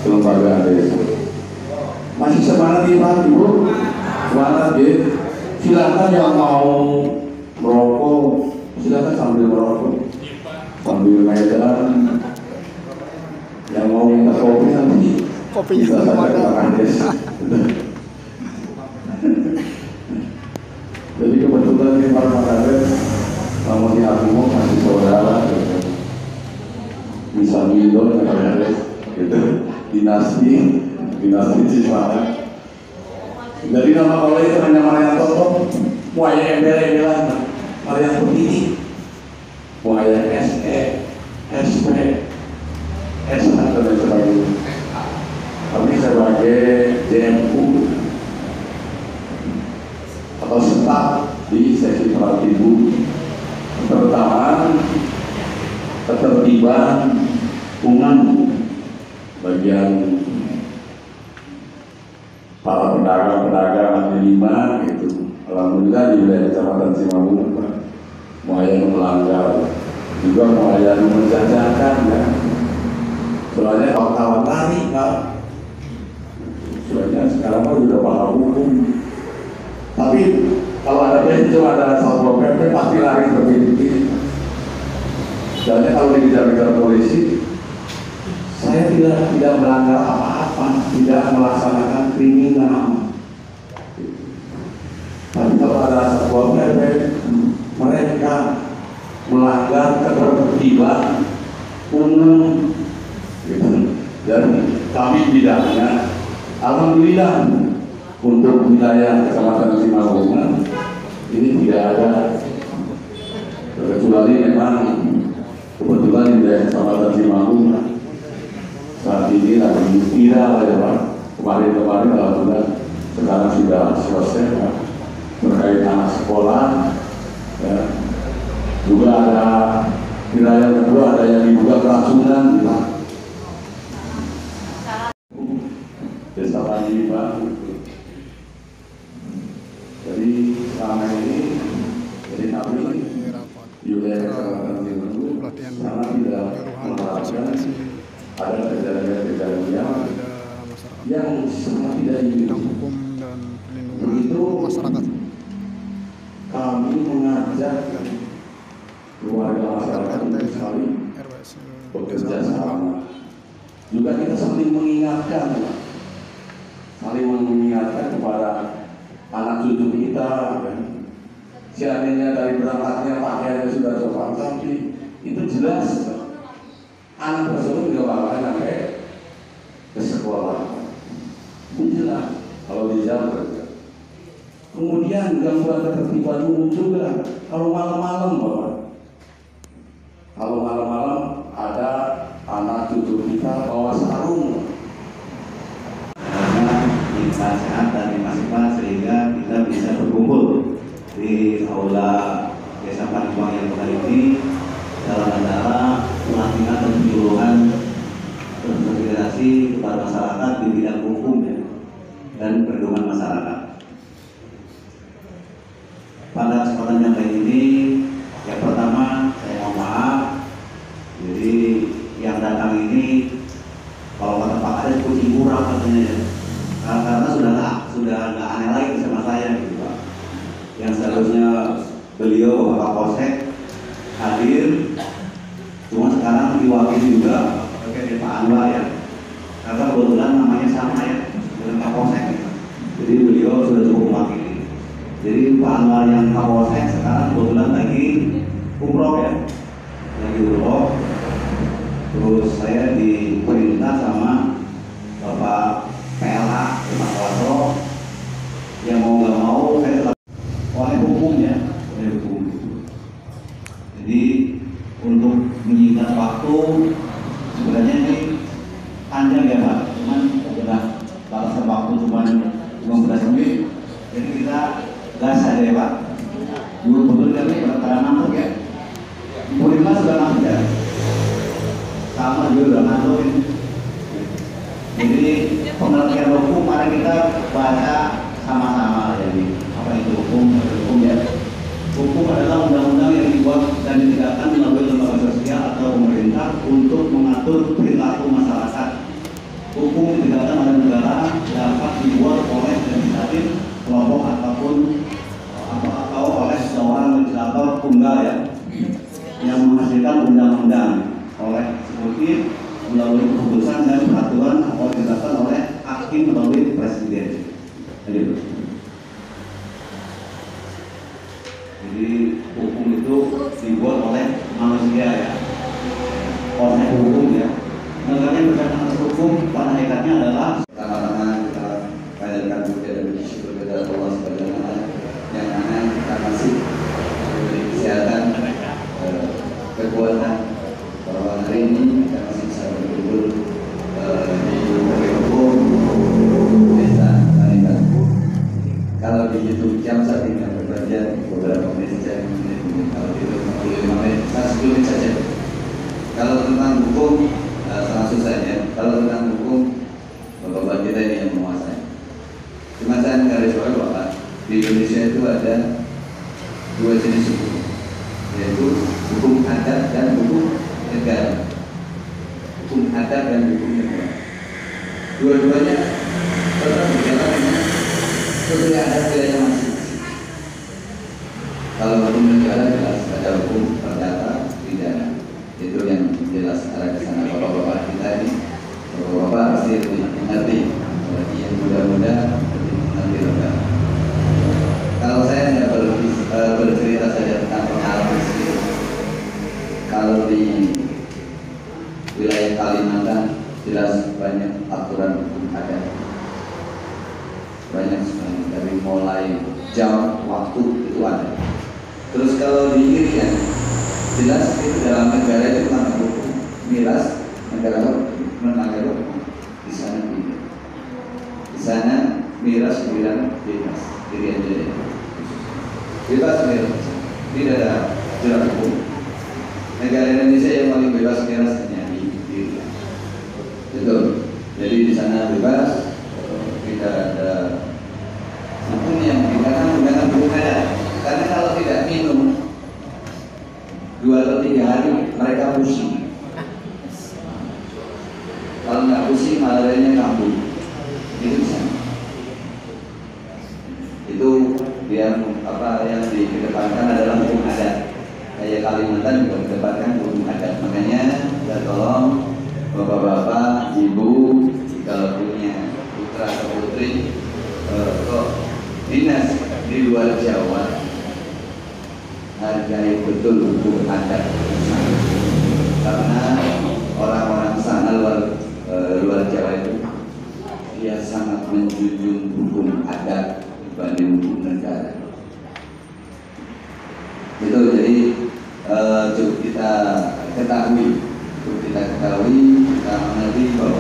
kelembagaan desa. Masih semangat nih Pak Ibu? Semangat ya. Silakan yang mau merokok, silakan sambil merokok, sambil medan. Yang mau minta kopi nanti kopinya kemana? Jadi kebetulan di Pak Kades sama si Abimo masih saudara, bisa minum gitu, dinasti Cismara. Jadi nama kalau itu hanya Marian Toto, muaya embel-embelan, Marian Putih, muaya SE, SP, S1 dan sebagainya. Kami sebagai JMU atau staf di seksi Pratibu, terutama ketertiban umum bagian para pedagang kaki lima gitu. Alhamdulillah di wilayah Kecamatan Simalungun mau yang melanggar juga mau yang menjajakan ya. Soalnya kawan-kawan lari Pak. Soalnya sekarang sudah paham hukum. Tapi kalau ada itu ada satpol pp pasti lari berbeda. Soalnya kalau dikejar-kejar polisi, saya tidak melanggar apa-apa, tidak melaksanakan kriminal. Tapi kalau ada satpol pp, mereka melanggar ketertiban umum. Gitu. Dan kami bidangnya, alhamdulillah untuk wilayah Kecamatan Simalungun ini tidak ada, kecuali memang kebetulan di wilayah Kecamatan Simalungun saat ini lagi viral ya Pak. Kemarin alhamdulillah sekarang sudah selesai Pak, terkait anak sekolah ya. Juga ada wilayah kedua ada yang diduga keracunan Pak. Desa Pandi Pak. Jadi selama ini jadi kami di wilayah Kecamatan Simalungun sangat tidak mengharapkan ada kejadian-kejadian yang sangat tidak ingin. Hukum dan pelindungan Begitu masyarakat. Kami mengajak keluarga masyarakat untuk saling bekerja sama. Juga kita saling mengingatkan kepada anak cucu kita. Seandainya dari berangkatnya pakaiannya sudah sopan sapi, itu jelas anak tersebut tidak bakalan sampai ke sekolah. Itu jelas kalau di jalan. Kemudian gangguan ketertiban umum juga. Kalau malam-malam Bapak, kalau malam-malam ada anak cucu kita bawa sarung. Karena kita sehat dan masifah sehingga kita bisa berkumpul di aula Desa Paniwang yang kali ini dalam acara pelatihan dan penyuluhan konsolidasi kepada masyarakat di bidang hukum ya, dan perlindungan masyarakat. Pada kesempatan yang kali ini, yang pertama saya mohon maaf. Jadi yang datang ini kalau kata Pak Kades kucing murah katanya ya. Karena sudah nggak aneh lagi sama saya gitu Pak. Yang seharusnya beliau Bapak Kapolsek hadir, cuma sekarang diwakili juga pakai Pak Anwar ya. Karena kebetulan namanya sama ya dengan Kapolsek gitu. Jadi beliau sudah cukup mewakili. Jadi Pak Anwar yang Kapolsek sekarang kebetulan lagi umroh ya, lagi umroh. Terus saya diperintah sama Bapak PLH Pak Wasro, yang mau nggak mau saya tetap oleh hukum ya, oleh hukum. Jadi untuk menyingkat waktu sebenarnya ini panjang ya Pak, cuman sudah batasan waktu cuma 15 menit, jadi kita gas aja ya Pak. Dulu betul kami pada ngantuk ya, Purima sudah ngantuk ya, sama juga udah ngantuk ini. Jadi pengertian hukum mari kita baca sama-sama. Jadi apa itu hukum? Hukum ya, hukum adalah undang-undang yang dibuat dan ditegakkan melalui lembaga sosial atau pemerintah untuk mengatur perilaku masyarakat. Hukum hukum ditegakkan oleh negara dapat dibuat oleh legislatif, kelompok ataupun atau oleh seorang legislator tunggal ya, yang menghasilkan undang-undang oleh eksekutif melalui keputusan dan peraturan atau ditetapkan oleh hakim melalui presiden. Jadi hukum itu dibuat oleh manusia ya, oleh hukum ya. Negara yang berdasarkan atas hukum pada hakikatnya adalah pertama-tama kita panjatkan puja dan bersyukur kepada Allah Subhanahu wa Ta'ala yang mana kita masih diberi kesehatan, kekuatan bahwa hari ini kita masih bisa berkumpul di Purwokerto, Desa Tanikan. Kalau dihitung jam saat ini bekerja beberapa menit saja, kalau dihitung 45 menit, 10 menit saja. Kalau tentang hukum sangat susah ya. Kalau tentang hukum, bapak-bapak kita ini yang menguasai. Cuma saya garis bawahi Bapak, di Indonesia itu ada dua jenis hukum, yaitu hukum adat dan hukum negara. Hukum adat dan hukum negara. Dua-duanya tetap berjalan dengan sesuai adat wilayah masing-masing. Kalau hukum negara jelas ada hukum perdata pidana. Itu yang jelas arah ke sana. Bapak-bapak kita ini, bapak-bapak pasti lebih mengerti. Bagi yang muda-muda lebih mengerti lebih. Kalau saya hanya bercerita saja tentang pengalaman sendiri. Kalau di wilayah Kalimantan jelas banyak aturan hukum adat, banyak sekali dari mulai jam waktu itu ada. Terus kalau di Irian jelas itu dalam negara itu melanggar hukum, miras negara melanggar hukum. Di sana tidak. Di sana miras dibilang bebas, Irian jadi bebas miras, tidak ada jerat hukum. Negara Indonesia yang paling bebas miras hanya di Irian. Betul. Jadi di sana bebas, tidak ada hukum yang dikatakan menggunakan hukum adat. Karena kalau tidak minum 2 atau 3 hari mereka pusing. Kalau nggak pusing malarianya kambuh. Itu bisa. Itu dia apa yang dikedepankan adalah hukum adat. Kayak Kalimantan juga mengedepankan hukum adat. Makanya kita tolong bapak-bapak, ibu kalau punya putra atau putri kok dinas di luar Jawa, hargai betul hukum adat karena orang-orang sana luar Jawa itu dia sangat menjunjung hukum adat dibanding hukum negara. Itu jadi cukup kita ketahui, kita mengerti bahwa